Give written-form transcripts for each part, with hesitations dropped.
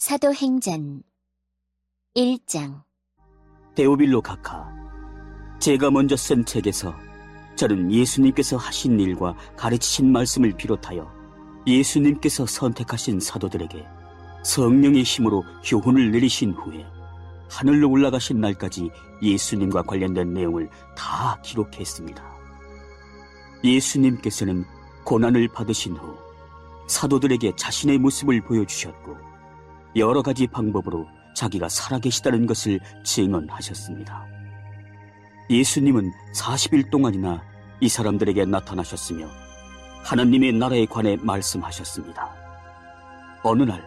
사도행전 1장. 데오빌로 각하, 제가 먼저 쓴 책에서 저는 예수님께서 하신 일과 가르치신 말씀을 비롯하여 예수님께서 선택하신 사도들에게 성령의 힘으로 교훈을 내리신 후에 하늘로 올라가신 날까지 예수님과 관련된 내용을 다 기록했습니다. 예수님께서는 고난을 받으신 후 사도들에게 자신의 모습을 보여주셨고 여러 가지 방법으로 자기가 살아계시다는 것을 증언하셨습니다. 예수님은 40일 동안이나 이 사람들에게 나타나셨으며 하나님의 나라에 관해 말씀하셨습니다. 어느 날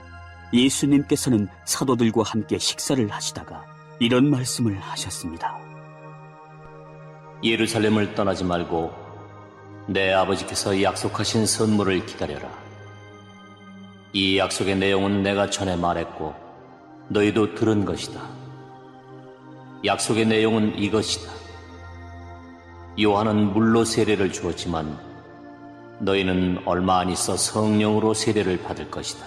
예수님께서는 사도들과 함께 식사를 하시다가 이런 말씀을 하셨습니다. 예루살렘을 떠나지 말고 내 아버지께서 약속하신 선물을 기다려라. 이 약속의 내용은 내가 전에 말했고 너희도 들은 것이다. 약속의 내용은 이것이다. 요한은 물로 세례를 주었지만 너희는 얼마 안 있어 성령으로 세례를 받을 것이다.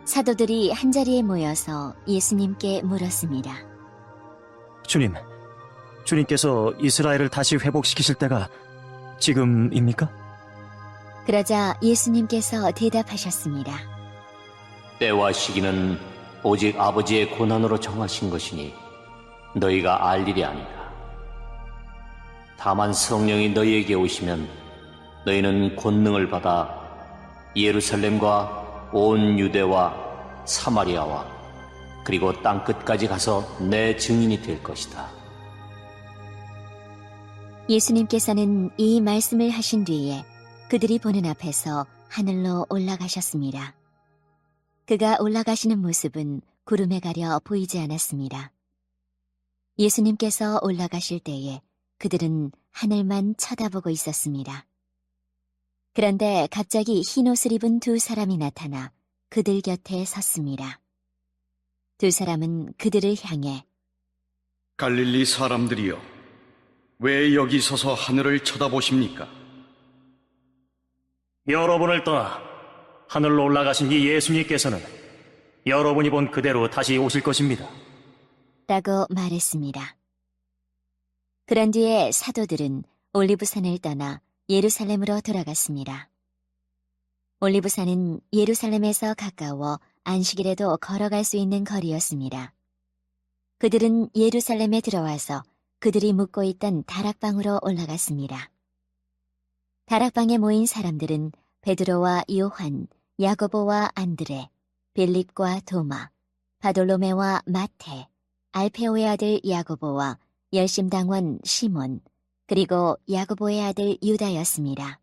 사도들이 한자리에 모여서 예수님께 물었습니다. 주님, 주님께서 이스라엘을 다시 회복시키실 때가 지금입니까? 그러자 예수님께서 대답하셨습니다. 때와 시기는 오직 아버지의 고난으로 정하신 것이니 너희가 알 일이 아니다. 다만 성령이 너희에게 오시면 너희는 권능을 받아 예루살렘과 온 유대와 사마리아와 그리고 땅끝까지 가서 내 증인이 될 것이다. 예수님께서는 이 말씀을 하신 뒤에 그들이 보는 앞에서 하늘로 올라가셨습니다. 그가 올라가시는 모습은 구름에 가려 보이지 않았습니다. 예수님께서 올라가실 때에 그들은 하늘만 쳐다보고 있었습니다. 그런데 갑자기 흰 옷을 입은 두 사람이 나타나 그들 곁에 섰습니다. 두 사람은 그들을 향해 갈릴리 사람들이여, 왜 여기 서서 하늘을 쳐다보십니까? 여러분을 떠나 하늘로 올라가신 이 예수님께서는 여러분이 본 그대로 다시 오실 것입니다. 라고 말했습니다. 그런 뒤에 사도들은 올리브산을 떠나 예루살렘으로 돌아갔습니다. 올리브산은 예루살렘에서 가까워 안식일에도 걸어갈 수 있는 거리였습니다. 그들은 예루살렘에 들어와서 그들이 묵고 있던 다락방으로 올라갔습니다. 다락방에 모인 사람들은 베드로와 요한, 야고보와 안드레, 빌립과 도마, 바돌로메와 마테, 알페오의 아들 야고보와 열심당원 시몬, 그리고 야고보의 아들 유다였습니다.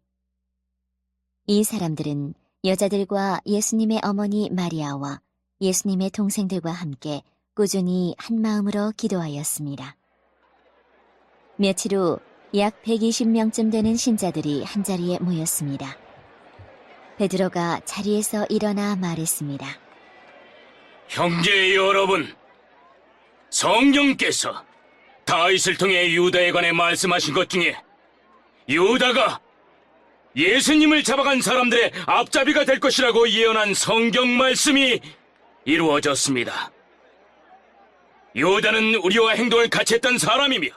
이 사람들은 여자들과 예수님의 어머니 마리아와 예수님의 동생들과 함께 꾸준히 한 마음으로 기도하였습니다. 며칠 후 약 120명쯤 되는 신자들이 한자리에 모였습니다. 베드로가 자리에서 일어나 말했습니다. 형제 여러분, 성령께서 다윗을 통해 유다에 관해 말씀하신 것 중에 유다가 예수님을 잡아간 사람들의 앞잡이가 될 것이라고 예언한 성경 말씀이 이루어졌습니다. 유다는 우리와 행동을 같이 했던 사람이며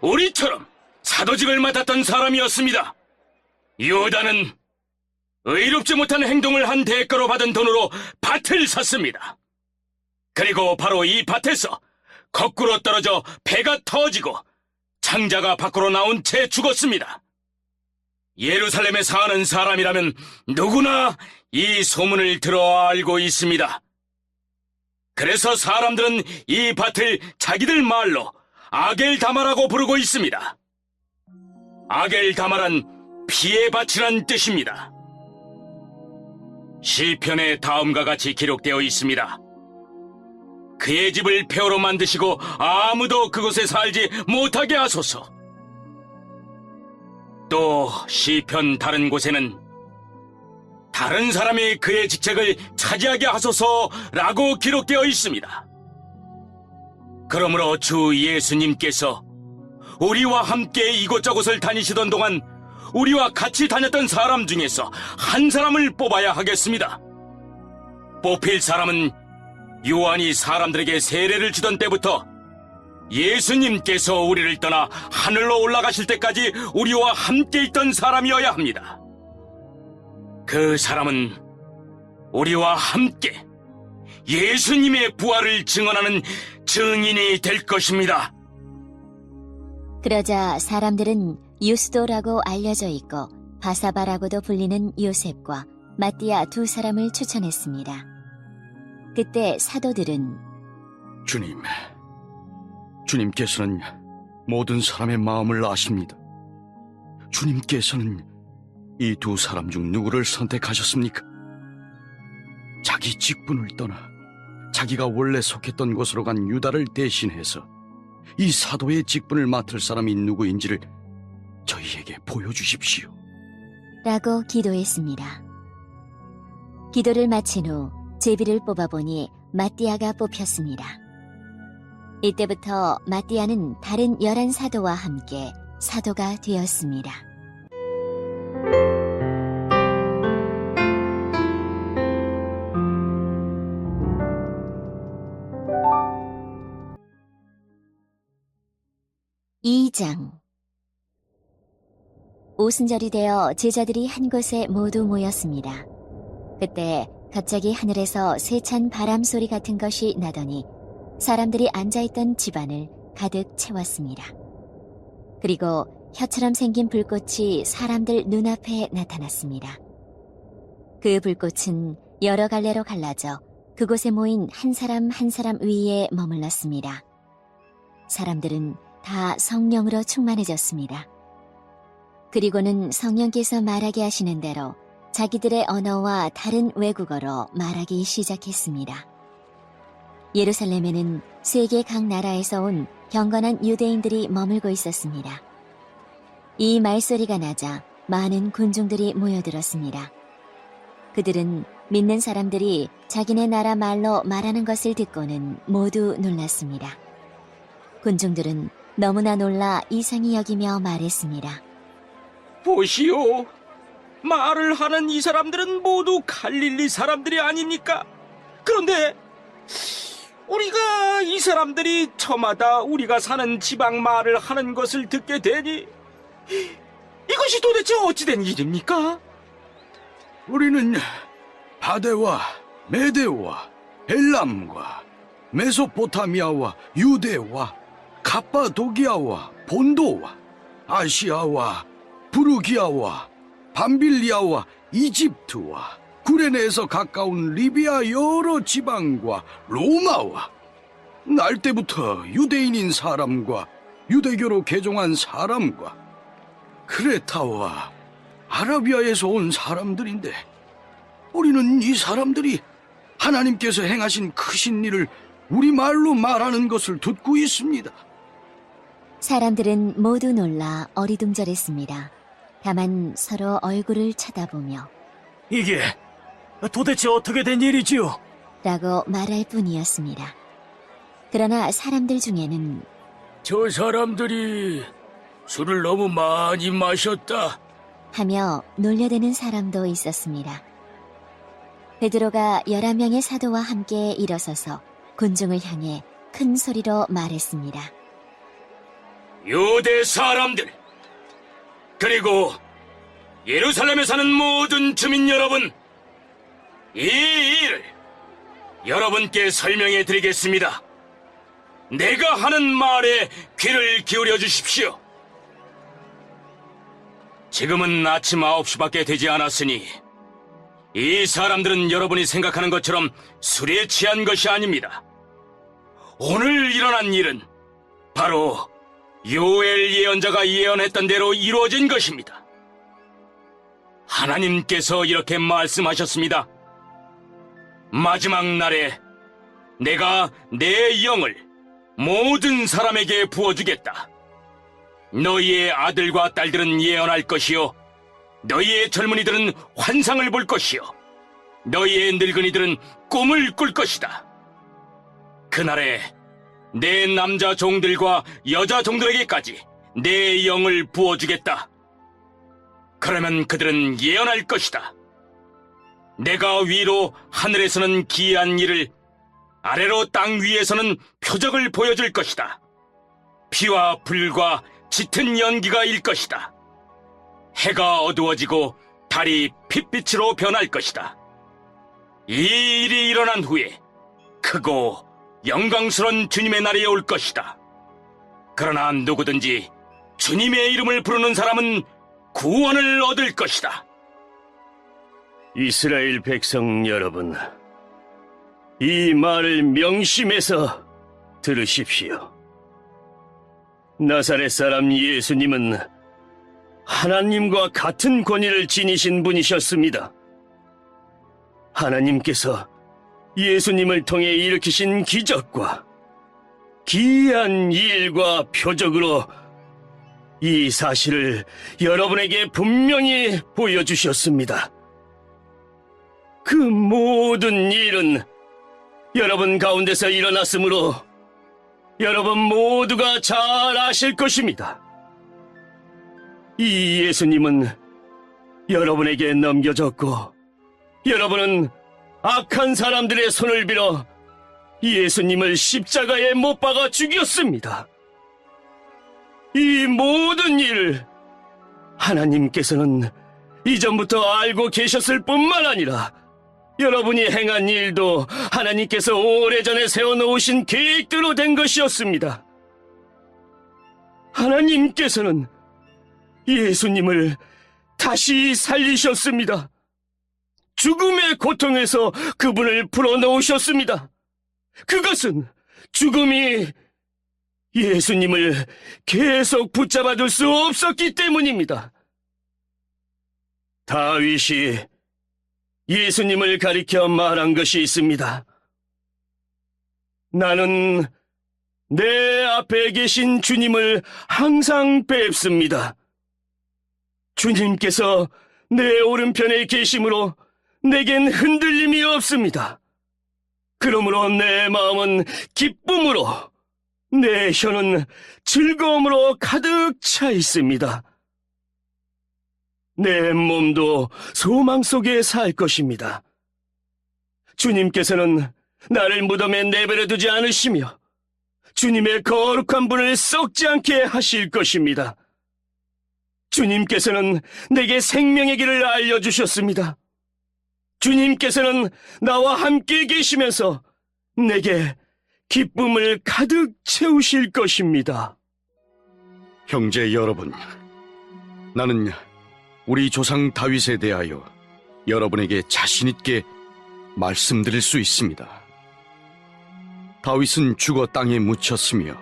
우리처럼 사도직을 맡았던 사람이었습니다. 유다는 의롭지 못한 행동을 한 대가로 받은 돈으로 밭을 샀습니다. 그리고 바로 이 밭에서 거꾸로 떨어져 배가 터지고 창자가 밖으로 나온 채 죽었습니다. 예루살렘에 사는 사람이라면 누구나 이 소문을 들어 알고 있습니다. 그래서 사람들은 이 밭을 자기들 말로 아겔다마라고 부르고 있습니다. 아겔다마란 피의 밭이란 뜻입니다. 시편에 다음과 같이 기록되어 있습니다. 그의 집을 폐허로 만드시고 아무도 그곳에 살지 못하게 하소서. 또 시편 다른 곳에는 다른 사람이 그의 직책을 차지하게 하소서라고 기록되어 있습니다. 그러므로 주 예수님께서 우리와 함께 이곳저곳을 다니시던 동안 우리와 같이 다녔던 사람 중에서 한 사람을 뽑아야 하겠습니다. 뽑힐 사람은 요한이 사람들에게 세례를 주던 때부터 예수님께서 우리를 떠나 하늘로 올라가실 때까지 우리와 함께 있던 사람이어야 합니다. 그 사람은 우리와 함께 예수님의 부활을 증언하는 증인이 될 것입니다. 그러자 사람들은 유스도라고 알려져 있고 바사바라고도 불리는 요셉과 마띠아 두 사람을 추천했습니다. 그때 사도들은 주님께서는 모든 사람의 마음을 아십니다. 주님께서는 이 두 사람 중 누구를 선택하셨습니까? 자기 직분을 떠나 자기가 원래 속했던 곳으로 간 유다를 대신해서 이 사도의 직분을 맡을 사람이 누구인지를 저희에게 보여주십시오. 라고 기도했습니다. 기도를 마친 후 제비를 뽑아보니 마띠아가 뽑혔습니다. 이때부터 마띠아는 다른 11사도와 함께 사도가 되었습니다. (2장) 오순절이 되어 제자들이 한 곳에 모두 모였습니다. 그때 갑자기 하늘에서 세찬 바람 소리 같은 것이 나더니 사람들이 앉아있던 집안을 가득 채웠습니다. 그리고 혀처럼 생긴 불꽃이 사람들 눈앞에 나타났습니다. 그 불꽃은 여러 갈래로 갈라져 그곳에 모인 한 사람 한 사람 위에 머물렀습니다. 사람들은 다 성령으로 충만해졌습니다. 그리고는 성령께서 말하게 하시는 대로 자기들의 언어와 다른 외국어로 말하기 시작했습니다. 예루살렘에는 세계 각 나라에서 온 경건한 유대인들이 머물고 있었습니다. 이 말소리가 나자 많은 군중들이 모여들었습니다. 그들은 믿는 사람들이 자기네 나라 말로 말하는 것을 듣고는 모두 놀랐습니다. 군중들은 너무나 놀라 이상히 여기며 말했습니다. 보시오, 말을 하는 이 사람들은 모두 갈릴리 사람들이 아닙니까? 그런데 우리가 이 사람들이 저마다 우리가 사는 지방 말을 하는 것을 듣게 되니 이것이 도대체 어찌된 일입니까? 우리는 바데와 메데와 엘람과 메소포타미아와 유대와 갑바도기아와 본도와 아시아와 부르기아와 밤빌리아와 이집트와 구레네에서 가까운 리비아 여러 지방과 로마와 날 때부터 유대인인 사람과 유대교로 개종한 사람과 크레타와 아라비아에서 온 사람들인데 우리는 이 사람들이 하나님께서 행하신 크신 일을 우리말로 말하는 것을 듣고 있습니다. 사람들은 모두 놀라 어리둥절했습니다. 다만 서로 얼굴을 쳐다보며 이게 도대체 어떻게 된 일이지요? 라고 말할 뿐이었습니다. 그러나 사람들 중에는 저 사람들이 술을 너무 많이 마셨다. 하며 놀려대는 사람도 있었습니다. 베드로가 11명의 사도와 함께 일어서서 군중을 향해 큰 소리로 말했습니다. 유대 사람들, 그리고 예루살렘에 사는 모든 주민 여러분, 이 일을 여러분께 설명해 드리겠습니다. 내가 하는 말에 귀를 기울여 주십시오. 지금은 아침 9시밖에 되지 않았으니 이 사람들은 여러분이 생각하는 것처럼 술에 취한 것이 아닙니다. 오늘 일어난 일은 바로 요엘 예언자가 예언했던 대로 이루어진 것입니다. 하나님께서 이렇게 말씀하셨습니다. 마지막 날에 내가 내 영을 모든 사람에게 부어주겠다. 너희의 아들과 딸들은 예언할 것이요, 너희의 젊은이들은 환상을 볼 것이요, 너희의 늙은이들은 꿈을 꿀 것이다. 그날에 내 남자 종들과 여자 종들에게까지 내 영을 부어주겠다. 그러면 그들은 예언할 것이다. 내가 위로 하늘에서는 기이한 일을, 아래로 땅 위에서는 표적을 보여줄 것이다. 피와 불과 짙은 연기가 일 것이다. 해가 어두워지고 달이 핏빛으로 변할 것이다. 이 일이 일어난 후에 크고 영광스러운 주님의 날이 올 것이다. 그러나 누구든지 주님의 이름을 부르는 사람은 구원을 얻을 것이다. 이스라엘 백성 여러분, 이 말을 명심해서 들으십시오. 나사렛 사람 예수님은 하나님과 같은 권위를 지니신 분이셨습니다. 하나님께서 예수님을 통해 일으키신 기적과 기이한 일과 표적으로 이 사실을 여러분에게 분명히 보여주셨습니다. 그 모든 일은 여러분 가운데서 일어났으므로 여러분 모두가 잘 아실 것입니다. 이 예수님은 여러분에게 넘겨졌고 여러분은 악한 사람들의 손을 빌어 예수님을 십자가에 못 박아 죽였습니다. 이 모든 일을 하나님께서는 이전부터 알고 계셨을 뿐만 아니라 여러분이 행한 일도 하나님께서 오래전에 세워놓으신 계획대로 된 것이었습니다. 하나님께서는 예수님을 다시 살리셨습니다. 죽음의 고통에서 그분을 풀어놓으셨습니다. 그것은 죽음이 예수님을 계속 붙잡아둘 수 없었기 때문입니다. 다윗이 예수님을 가리켜 말한 것이 있습니다. 나는 내 앞에 계신 주님을 항상 뵙습니다. 주님께서 내 오른편에 계심으로 내겐 흔들림이 없습니다. 그러므로 내 마음은 기쁨으로, 내 혀는 즐거움으로 가득 차 있습니다. 내 몸도 소망 속에 살 것입니다. 주님께서는 나를 무덤에 내버려 두지 않으시며 주님의 거룩한 분을 썩지 않게 하실 것입니다. 주님께서는 내게 생명의 길을 알려주셨습니다. 주님께서는 나와 함께 계시면서 내게 기쁨을 가득 채우실 것입니다. 형제 여러분, 나는 우리 조상 다윗에 대하여 여러분에게 자신 있게 말씀드릴 수 있습니다. 다윗은 죽어 땅에 묻혔으며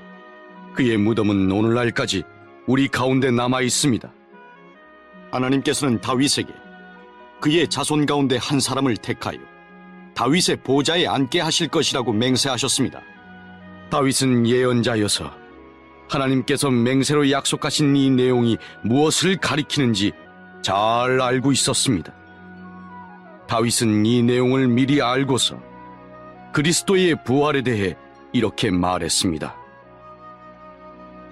그의 무덤은 오늘날까지 우리 가운데 남아 있습니다. 하나님께서는 다윗에게 그의 자손 가운데 한 사람을 택하여 다윗의 보좌에 앉게 하실 것이라고 맹세하셨습니다. 다윗은 예언자여서 하나님께서 맹세로 약속하신 이 내용이 무엇을 가리키는지 잘 알고 있었습니다. 다윗은 이 내용을 미리 알고서 그리스도의 부활에 대해 이렇게 말했습니다.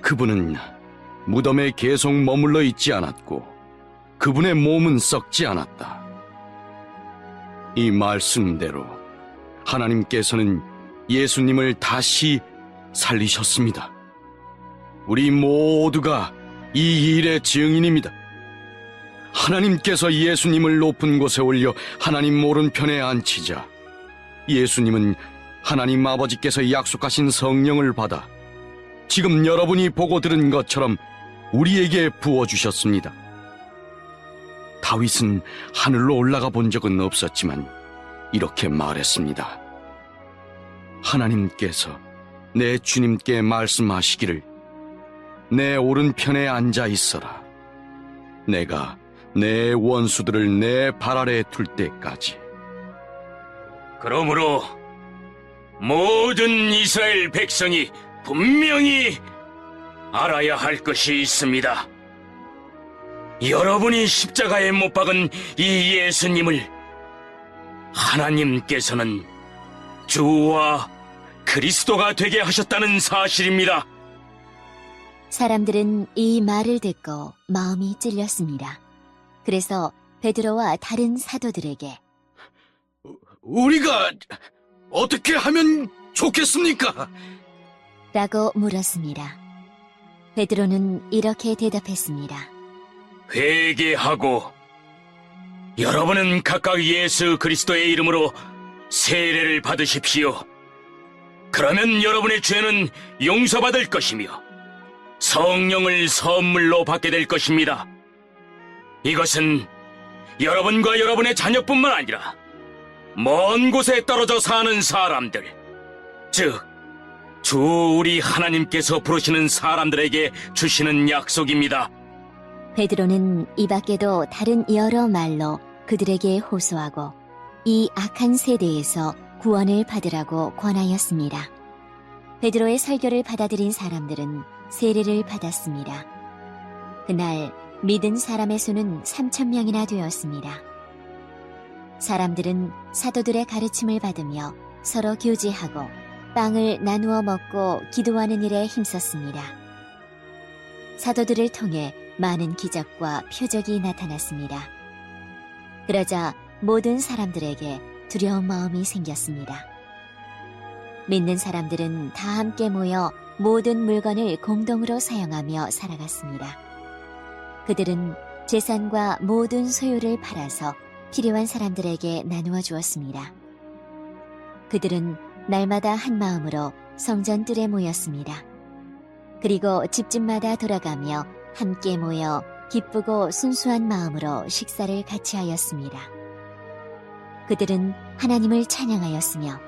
그분은 무덤에 계속 머물러 있지 않았고 그분의 몸은 썩지 않았다. 이 말씀대로 하나님께서는 예수님을 다시 살리셨습니다. 우리 모두가 이 일의 증인입니다. 하나님께서 예수님을 높은 곳에 올려 하나님 오른편에 앉히자 예수님은 하나님 아버지께서 약속하신 성령을 받아 지금 여러분이 보고 들은 것처럼 우리에게 부어주셨습니다. 다윗은 하늘로 올라가 본 적은 없었지만 이렇게 말했습니다. 하나님께서 내 주님께 말씀하시기를 내 오른편에 앉아 있어라. 내가 내 원수들을 내 발 아래 둘 때까지. 그러므로 모든 이스라엘 백성이 분명히 알아야 할 것이 있습니다. 여러분이 십자가에 못 박은 이 예수님을 하나님께서는 주와 그리스도가 되게 하셨다는 사실입니다. 사람들은 이 말을 듣고 마음이 찔렸습니다. 그래서 베드로와 다른 사도들에게 우리가 어떻게 하면 좋겠습니까? 라고 물었습니다. 베드로는 이렇게 대답했습니다. 회개하고 여러분은 각각 예수 그리스도의 이름으로 세례를 받으십시오. 그러면 여러분의 죄는 용서받을 것이며 성령을 선물로 받게 될 것입니다. 이것은 여러분과 여러분의 자녀뿐만 아니라 먼 곳에 떨어져 사는 사람들, 즉 주 우리 하나님께서 부르시는 사람들에게 주시는 약속입니다. 베드로는 이 밖에도 다른 여러 말로 그들에게 호소하고 이 악한 세대에서 구원을 받으라고 권하였습니다. 베드로의 설교를 받아들인 사람들은 세례를 받았습니다. 그날 믿은 사람의 수는 3,000명이나 되었습니다. 사람들은 사도들의 가르침을 받으며 서로 교제하고 빵을 나누어 먹고 기도하는 일에 힘썼습니다. 사도들을 통해 많은 기적과 표적이 나타났습니다. 그러자 모든 사람들에게 두려운 마음이 생겼습니다. 믿는 사람들은 다 함께 모여 모든 물건을 공동으로 사용하며 살아갔습니다. 그들은 재산과 모든 소유를 팔아서 필요한 사람들에게 나누어 주었습니다. 그들은 날마다 한 마음으로 성전 뜰에 모였습니다. 그리고 집집마다 돌아가며 함께 모여 기쁘고 순수한 마음으로 식사를 같이 하였습니다. 그들은 하나님을 찬양하였으며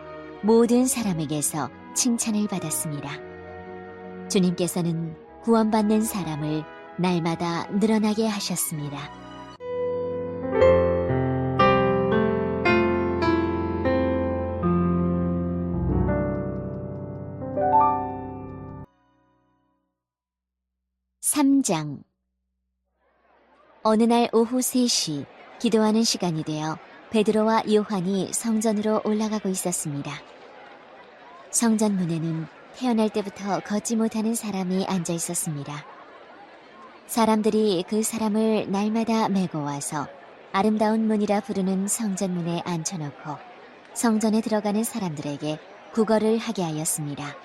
모든 사람에게서 칭찬을 받았습니다. 주님께서는 구원받는 사람을 날마다 늘어나게 하셨습니다. (3장) 어느 날 오후 3시 기도하는 시간이 되어 베드로와 요한이 성전으로 올라가고 있었습니다. 성전 문에는 태어날 때부터 걷지 못하는 사람이 앉아 있었습니다. 사람들이 그 사람을 날마다 메고 와서 아름다운 문이라 부르는 성전 문에 앉혀놓고 성전에 들어가는 사람들에게 구걸을 하게 하였습니다.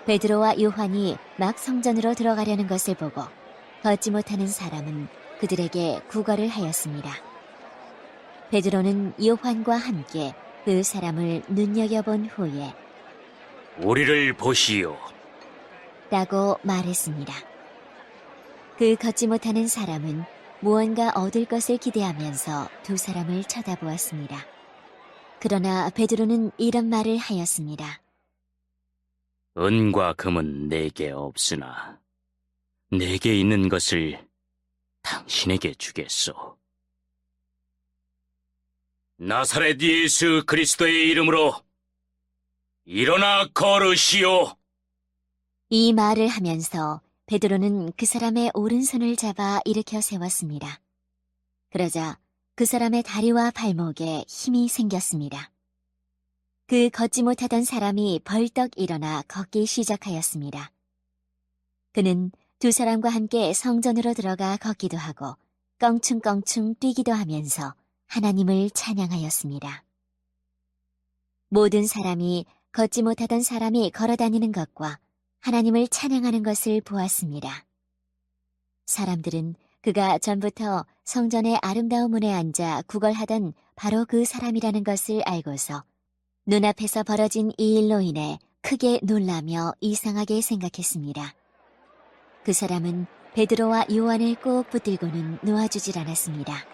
베드로와 요한이 막 성전으로 들어가려는 것을 보고 걷지 못하는 사람은 그들에게 구걸을 하였습니다. 베드로는 요한과 함께 그 사람을 눈여겨본 후에 우리를 보시오. 라고 말했습니다. 그 걷지 못하는 사람은 무언가 얻을 것을 기대하면서 두 사람을 쳐다보았습니다. 그러나 베드로는 이런 말을 하였습니다. 은과 금은 내게 없으나 내게 있는 것을 당신에게 주겠소. 나사렛 예수 그리스도의 이름으로 일어나 걸으시오. 이 말을 하면서 베드로는 그 사람의 오른손을 잡아 일으켜 세웠습니다. 그러자 그 사람의 다리와 발목에 힘이 생겼습니다. 그 걷지 못하던 사람이 벌떡 일어나 걷기 시작하였습니다. 그는 두 사람과 함께 성전으로 들어가 걷기도 하고 껑충껑충 뛰기도 하면서 하나님을 찬양하였습니다. 모든 사람이 걷지 못하던 사람이 걸어다니는 것과 하나님을 찬양하는 것을 보았습니다. 사람들은 그가 전부터 성전의 아름다운 문에 앉아 구걸하던 바로 그 사람이라는 것을 알고서 눈앞에서 벌어진 이 일로 인해 크게 놀라며 이상하게 생각했습니다. 그 사람은 베드로와 요한을 꼭 붙들고는 놓아주질 않았습니다.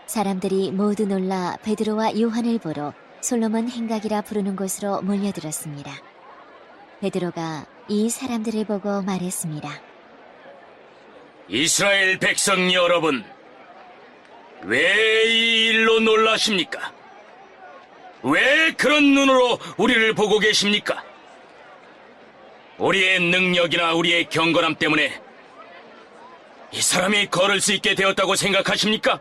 사람들이 모두 놀라 베드로와 요한을 보러 솔로몬 행각이라 부르는 곳으로 몰려들었습니다. 베드로가 이 사람들을 보고 말했습니다. 이스라엘 백성 여러분, 왜 이 일로 놀라십니까? 왜 그런 눈으로 우리를 보고 계십니까? 우리의 능력이나 우리의 경건함 때문에 이 사람이 걸을 수 있게 되었다고 생각하십니까?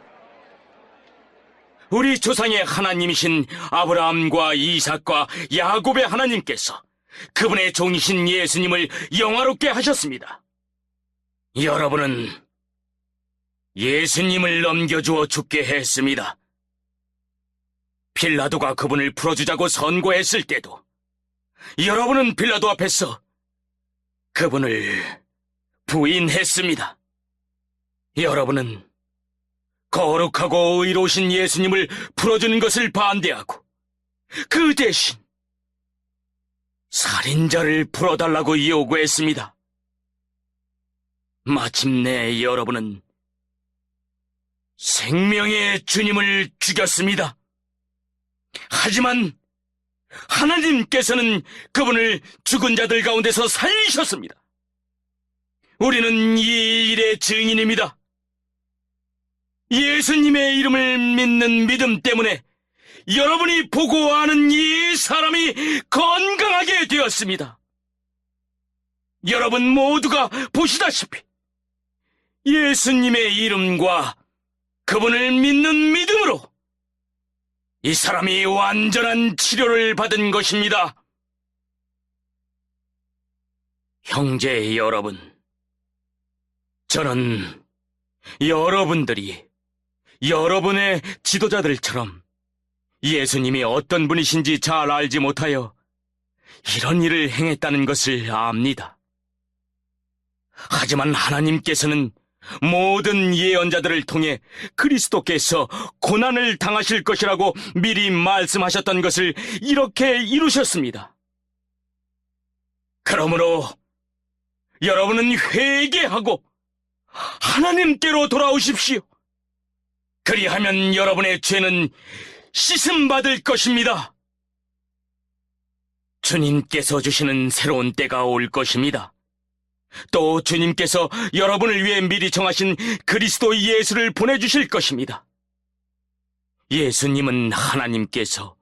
우리 조상의 하나님이신 아브라함과 이삭과 야곱의 하나님께서 그분의 종이신 예수님을 영화롭게 하셨습니다. 여러분은 예수님을 넘겨주어 죽게 했습니다. 빌라도가 그분을 풀어주자고 선고했을 때도 여러분은 빌라도 앞에서 그분을 부인했습니다. 여러분은 거룩하고 의로우신 예수님을 풀어주는 것을 반대하고 그 대신 살인자를 풀어달라고 요구했습니다. 마침내 여러분은 생명의 주님을 죽였습니다. 하지만 하나님께서는 그분을 죽은 자들 가운데서 살리셨습니다. 우리는 이 일의 증인입니다. 예수님의 이름을 믿는 믿음 때문에 여러분이 보고 아는 이 사람이 건강하게 되었습니다. 여러분 모두가 보시다시피 예수님의 이름과 그분을 믿는 믿음으로 이 사람이 완전한 치료를 받은 것입니다. 형제 여러분, 저는 여러분들이 여러분의 지도자들처럼 예수님이 어떤 분이신지 잘 알지 못하여 이런 일을 행했다는 것을 압니다. 하지만 하나님께서는 모든 예언자들을 통해 그리스도께서 고난을 당하실 것이라고 미리 말씀하셨던 것을 이렇게 이루셨습니다. 그러므로 여러분은 회개하고 하나님께로 돌아오십시오. 그리하면 여러분의 죄는 씻음받을 것입니다. 주님께서 주시는 새로운 때가 올 것입니다. 또 주님께서 여러분을 위해 미리 정하신 그리스도 예수를 보내주실 것입니다. 예수님은 하나님께서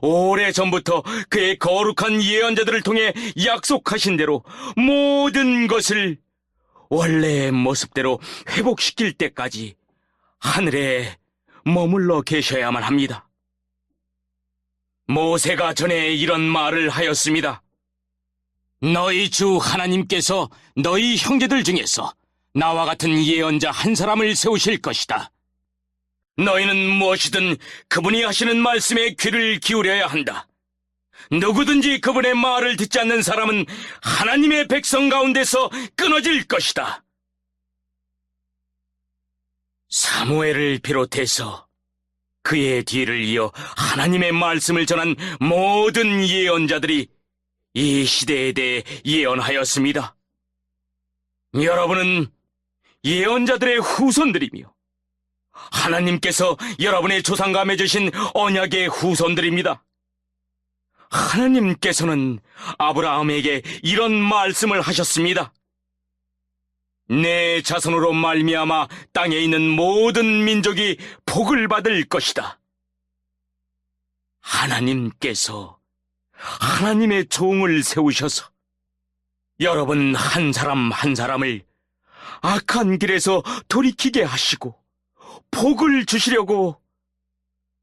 오래전부터 그의 거룩한 예언자들을 통해 약속하신 대로 모든 것을 원래의 모습대로 회복시킬 때까지 하늘에 머물러 계셔야만 합니다. 모세가 전에 이런 말을 하였습니다. 너희 주 하나님께서 너희 형제들 중에서 나와 같은 예언자 한 사람을 세우실 것이다. 너희는 무엇이든 그분이 하시는 말씀에 귀를 기울여야 한다. 누구든지 그분의 말을 듣지 않는 사람은 하나님의 백성 가운데서 끊어질 것이다. 사무엘을 비롯해서 그의 뒤를 이어 하나님의 말씀을 전한 모든 예언자들이 이 시대에 대해 예언하였습니다. 여러분은 예언자들의 후손들이며 하나님께서 여러분의 조상과 맺으신 언약의 후손들입니다. 하나님께서는 아브라함에게 이런 말씀을 하셨습니다. 내 자손으로 말미암아 땅에 있는 모든 민족이 복을 받을 것이다. 하나님께서 하나님의 종을 세우셔서 여러분 한 사람 한 사람을 악한 길에서 돌이키게 하시고 복을 주시려고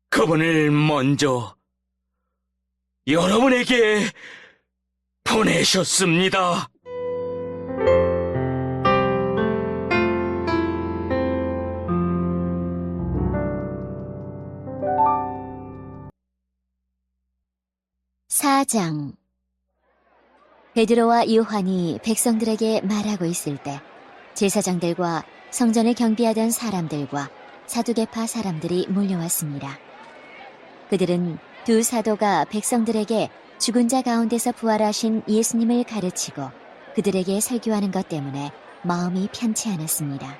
그분을 먼저 여러분에게 보내셨습니다. 사장. 베드로와 요한이 백성들에게 말하고 있을 때 제사장들과 성전을 경비하던 사람들과 사두개파 사람들이 몰려왔습니다. 그들은 두 사도가 백성들에게 죽은 자 가운데서 부활하신 예수님을 가르치고 그들에게 설교하는 것 때문에 마음이 편치 않았습니다.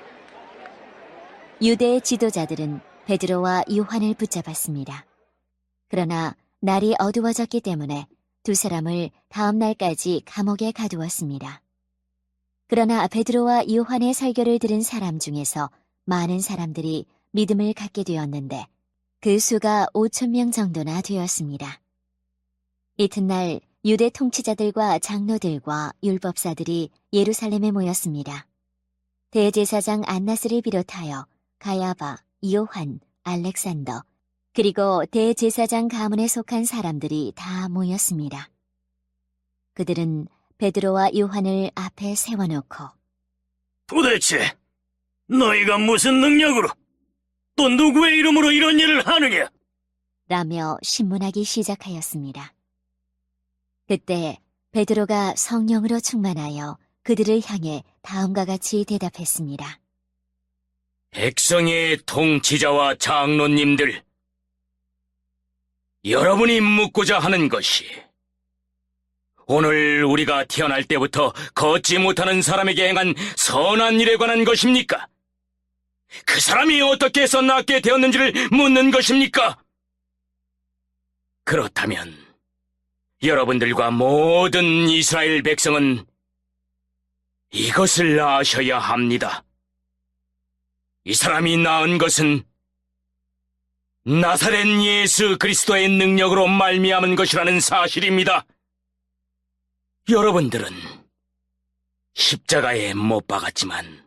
유대의 지도자들은 베드로와 요한을 붙잡았습니다. 그러나 날이 어두워졌기 때문에 두 사람을 다음 날까지 감옥에 가두었습니다. 그러나 베드로와 요한의 설교를 들은 사람 중에서 많은 사람들이 믿음을 갖게 되었는데 그 수가 5,000명 정도나 되었습니다. 이튿날 유대 통치자들과 장로들과 율법사들이 예루살렘에 모였습니다. 대제사장 안나스를 비롯하여 가야바, 요한, 알렉산더, 그리고 대제사장 가문에 속한 사람들이 다 모였습니다. 그들은 베드로와 요한을 앞에 세워놓고 도대체 너희가 무슨 능력으로 또 누구의 이름으로 이런 일을 하느냐? 라며 신문하기 시작하였습니다. 그때 베드로가 성령으로 충만하여 그들을 향해 다음과 같이 대답했습니다. 백성의 통치자와 장로님들, 여러분이 묻고자 하는 것이 오늘 우리가 태어날 때부터 걷지 못하는 사람에게 행한 선한 일에 관한 것입니까? 그 사람이 어떻게 해서 낫게 되었는지를 묻는 것입니까? 그렇다면 여러분들과 모든 이스라엘 백성은 이것을 아셔야 합니다. 이 사람이 낳은 것은 나사렛 예수 그리스도의 능력으로 말미암은 것이라는 사실입니다. 여러분들은 십자가에 못 박았지만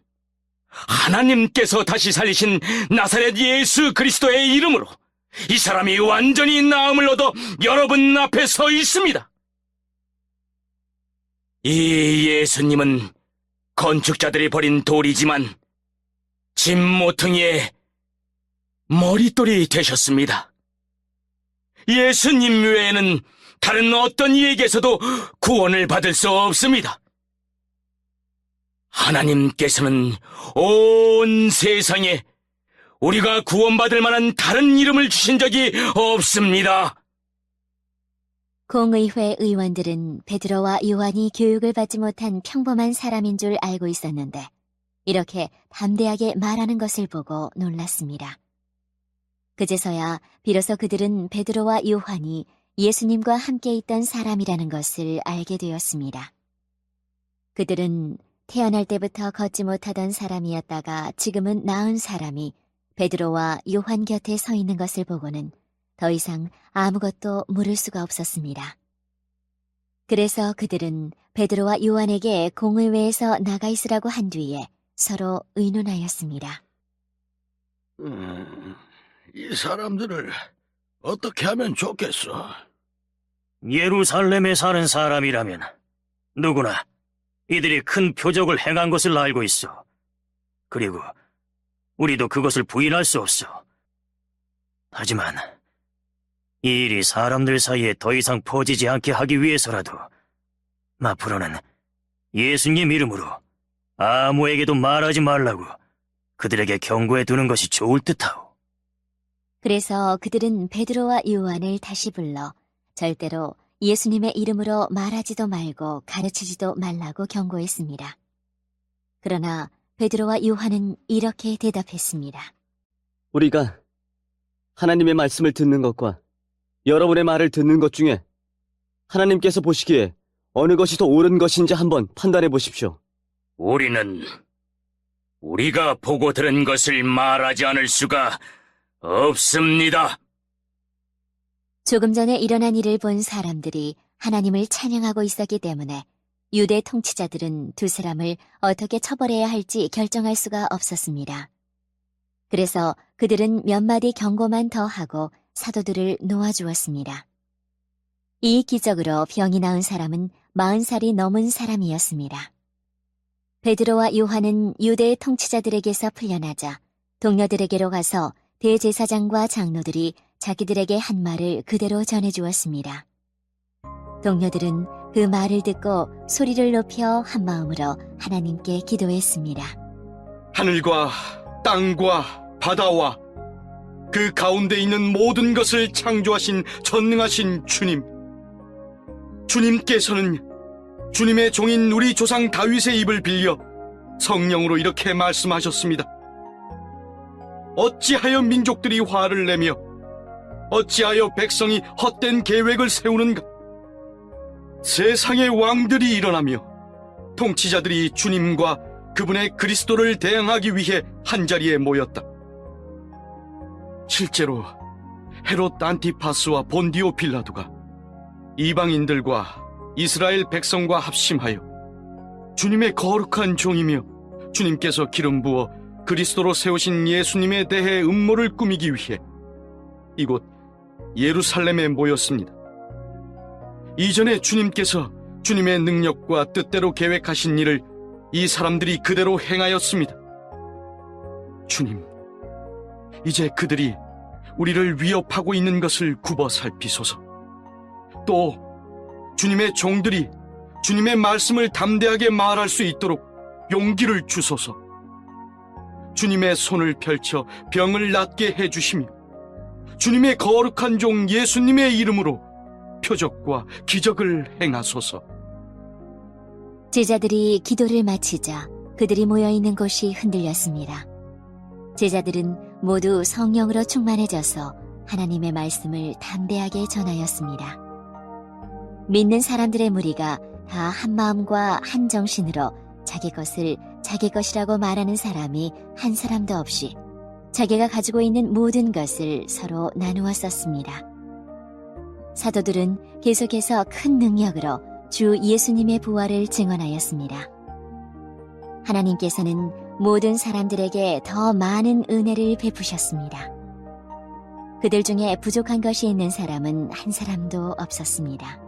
하나님께서 다시 살리신 나사렛 예수 그리스도의 이름으로 이 사람이 완전히 나음을 얻어 여러분 앞에 서 있습니다. 이 예수님은 건축자들이 버린 돌이지만 집 모퉁이의 머릿돌이 되셨습니다. 예수님 외에는 다른 어떤 이에게서도 구원을 받을 수 없습니다. 하나님께서는 온 세상에 우리가 구원받을 만한 다른 이름을 주신 적이 없습니다. 공의회 의원들은 베드로와 요한이 교육을 받지 못한 평범한 사람인 줄 알고 있었는데 이렇게 담대하게 말하는 것을 보고 놀랐습니다. 그제서야 비로소 그들은 베드로와 요한이 예수님과 함께 있던 사람이라는 것을 알게 되었습니다. 그들은 태어날 때부터 걷지 못하던 사람이었다가 지금은 나은 사람이 베드로와 요한 곁에 서 있는 것을 보고는 더 이상 아무것도 물을 수가 없었습니다. 그래서 그들은 베드로와 요한에게 공의회에서 나가 있으라고 한 뒤에 서로 의논하였습니다. 이 사람들을 어떻게 하면 좋겠어? 예루살렘에 사는 사람이라면 누구나 이들이 큰 표적을 행한 것을 알고 있어. 그리고 우리도 그것을 부인할 수 없어. 하지만 이 일이 사람들 사이에 더 이상 퍼지지 않게 하기 위해서라도 앞으로는 예수님 이름으로 아무에게도 말하지 말라고 그들에게 경고해 두는 것이 좋을 듯하오. 그래서 그들은 베드로와 요한을 다시 불러 절대로 예수님의 이름으로 말하지도 말고 가르치지도 말라고 경고했습니다. 그러나 베드로와 요한은 이렇게 대답했습니다. 우리가 하나님의 말씀을 듣는 것과 여러분의 말을 듣는 것 중에 하나님께서 보시기에 어느 것이 더 옳은 것인지 한번 판단해 보십시오. 우리는 우리가 보고 들은 것을 말하지 않을 수가 없습니다. 조금 전에 일어난 일을 본 사람들이 하나님을 찬양하고 있었기 때문에 유대 통치자들은 두 사람을 어떻게 처벌해야 할지 결정할 수가 없었습니다. 그래서 그들은 몇 마디 경고만 더 하고 사도들을 놓아주었습니다. 이 기적으로 병이 나은 사람은 40살이 넘은 사람이었습니다. 베드로와 요한은 유대 통치자들에게서 풀려나자 동료들에게로 가서 대제사장과 장로들이 자기들에게 한 말을 그대로 전해주었습니다. 동료들은 그 말을 듣고 소리를 높여 한 마음으로 하나님께 기도했습니다. 하늘과 땅과 바다와 그 가운데 있는 모든 것을 창조하신 전능하신 주님. 주님께서는 주님의 종인 우리 조상 다윗의 입을 빌려 성령으로 이렇게 말씀하셨습니다. 어찌하여 민족들이 화를 내며 어찌하여 백성이 헛된 계획을 세우는가? 세상의 왕들이 일어나며 통치자들이 주님과 그분의 그리스도를 대항하기 위해 한자리에 모였다. 실제로 헤롯 안티파스와 본디오 빌라도가 이방인들과 이스라엘 백성과 합심하여 주님의 거룩한 종이며 주님께서 기름 부어 그리스도로 세우신 예수님에 대해 음모를 꾸미기 위해 이곳 예루살렘에 모였습니다. 이전에 주님께서 주님의 능력과 뜻대로 계획하신 일을 이 사람들이 그대로 행하였습니다. 주님, 이제 그들이 우리를 위협하고 있는 것을 굽어 살피소서. 또 주님의 종들이 주님의 말씀을 담대하게 말할 수 있도록 용기를 주소서. 주님의 손을 펼쳐 병을 낫게 해주시며 주님의 거룩한 종 예수님의 이름으로 표적과 기적을 행하소서. 제자들이 기도를 마치자 그들이 모여있는 곳이 흔들렸습니다. 제자들은 모두 성령으로 충만해져서 하나님의 말씀을 담대하게 전하였습니다. 믿는 사람들의 무리가 다 한 마음과 한 정신으로 자기 것을 자기 것이라고 말하는 사람이 한 사람도 없이 자기가 가지고 있는 모든 것을 서로 나누어 썼습니다. 사도들은 계속해서 큰 능력으로 주 예수님의 부활을 증언하였습니다. 하나님께서는 모든 사람들에게 더 많은 은혜를 베푸셨습니다. 그들 중에 부족한 것이 있는 사람은 한 사람도 없었습니다.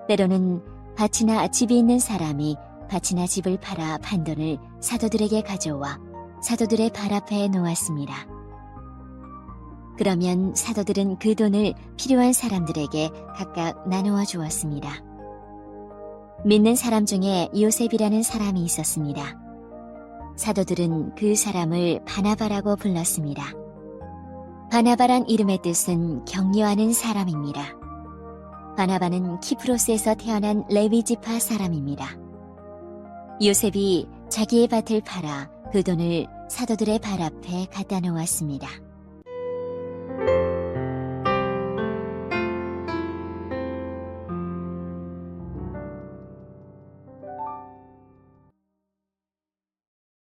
때로는 밭이나 집이 있는 사람이 밭이나 집을 팔아 판돈을 사도들에게 가져와 사도들의 발 앞에 놓았습니다. 그러면 사도들은 그 돈을 필요한 사람들에게 각각 나누어 주었습니다. 믿는 사람 중에 요셉이라는 사람이 있었습니다. 사도들은 그 사람을 바나바라고 불렀습니다. 바나바란 이름의 뜻은 격려하는 사람입니다. 바나바는 키프로스에서 태어난 레위 지파 사람입니다. 요셉이 자기의 밭을 팔아 그 돈을 사도들의 발 앞에 갖다 놓았습니다.